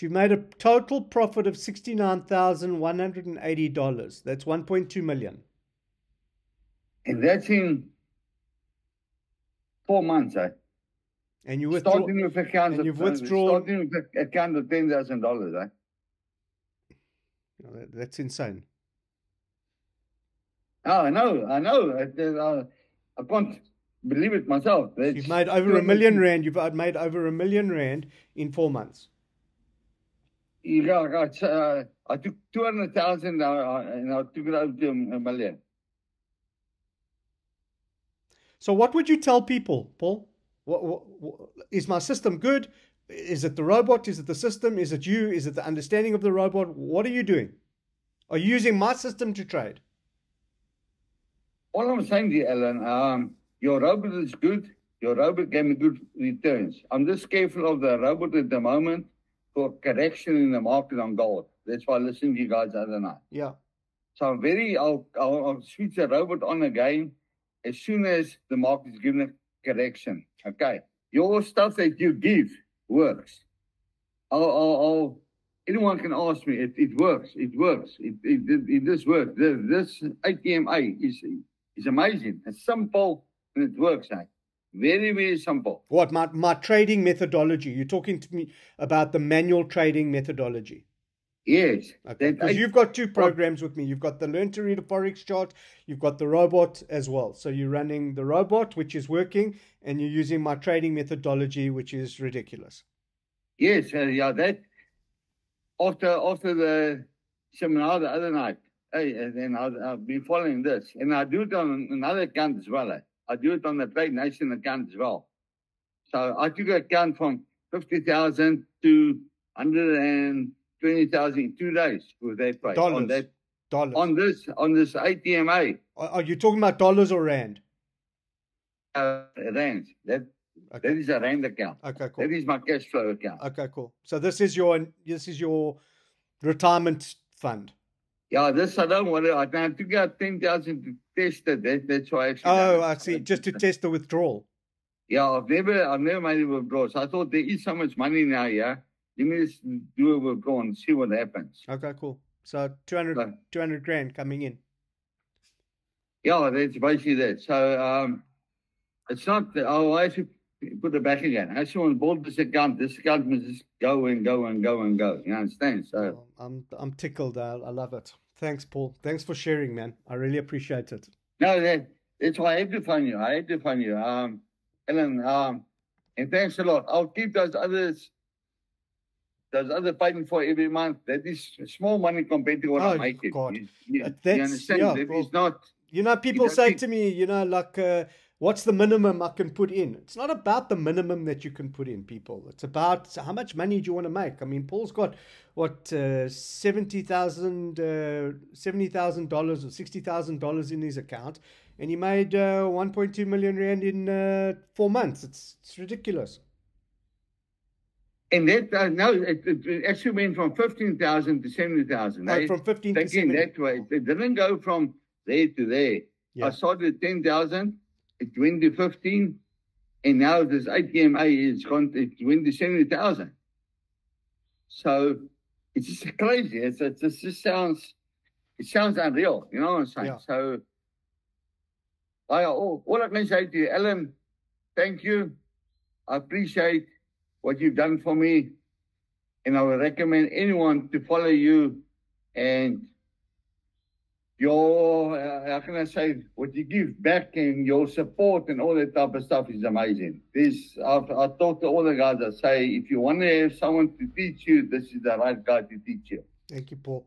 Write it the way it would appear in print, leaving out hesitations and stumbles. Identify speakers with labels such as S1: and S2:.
S1: You've made a total profit of $69,180. That's 1.2 million.
S2: And that's in 4 months, eh?
S1: And you withdraw,
S2: starting with accounts
S1: and you've withdrawn.
S2: Starting with an account of $10,000, eh?
S1: That's insane.
S2: Oh, I know. I can't believe it myself.
S1: You've made over R1 million. You've made over R1 million in 4 months.
S2: Yeah, I took 200,000 and I took it over to $1 million.
S1: So what would you tell people, Paul? What, is my system good? Is it the robot? Is it the system? Is it you? Is it the understanding of the robot? What are you doing? Are you using my system to trade?
S2: All I'm saying to you, Alan, your robot is good. Your robot gave me good returns. I'm just careful of the robot at the moment for correction in the market on gold. That's why I listened to you guys the other night.
S1: Yeah.
S2: So I'll switch the robot on again as soon as the market is given a correction. Okay. Your stuff that you give works. Anyone can ask me. It works. It works. It does work. This ATMA is amazing. It's simple and it works. Eh? Very, very simple.
S1: What, my trading methodology? You're talking to me about the manual trading methodology?
S2: Yes.
S1: Okay. Because you've got two programs with me. You've got the Learn to Read a Forex Chart. You've got the robot as well. So you're running the robot, which is working, and you're using my trading methodology, which is ridiculous.
S2: Yes. Yeah. That after the seminar the other night, and then I'll be following this, and I do it on another account as well. I do it on the Trade Nation account as well. So I took an account from 50,000 to 120,000 in 2 days with that price.
S1: Dollars.
S2: On this ATMA.
S1: Are you talking about dollars or rand?
S2: Rands. That is a rand account.
S1: Okay, cool.
S2: That is my cash flow account.
S1: Okay, cool. So this is your retirement fund.
S2: Yeah, this I don't want to. I took out 10,000 to test it. That's why.
S1: I see. Just to test the withdrawal.
S2: Yeah, I've never made a withdrawal. So I thought there is so much money now. Yeah, let me just do a withdrawal and see what happens.
S1: Okay, cool. So 200 grand coming in.
S2: Yeah, that's basically that. So it's not. I should put it back again. I just want to build this account. This account must just go and go and go and go. You understand? So
S1: I'm tickled. I love it. Thanks, Paul. Thanks for sharing, man. I really appreciate it.
S2: No, that's why I had to find you. Ellen, and thanks a lot. I'll keep those other fighting for every month. That is small money compared to what I'm making.
S1: God.
S2: You understand? Yeah, that is not.
S1: People say to me, what's the minimum I can put in? It's not about the minimum that you can put in, people. It's about how much money do you want to make. I mean, Paul's got $70,000 or $60,000 in his account, and he made 1.2 million rand in 4 months. It's ridiculous.
S2: And that it actually went from 15,000 to 70,000.
S1: From 15 to 70.
S2: That way, it didn't go from there to there. Yeah. I started at 10,000. It went to 15, and now this ATMA it went to 70,000. So it's just crazy. It just sounds unreal. You know what I'm saying? Yeah. So all I can say to you, Alan, thank you. I appreciate what you've done for me, and I would recommend anyone to follow you and your, how can I say, what you give back and your support and all that type of stuff is amazing. I talk to all the guys that say, if you want to have someone to teach you, this is the right guy to teach you.
S1: Thank you, Paul.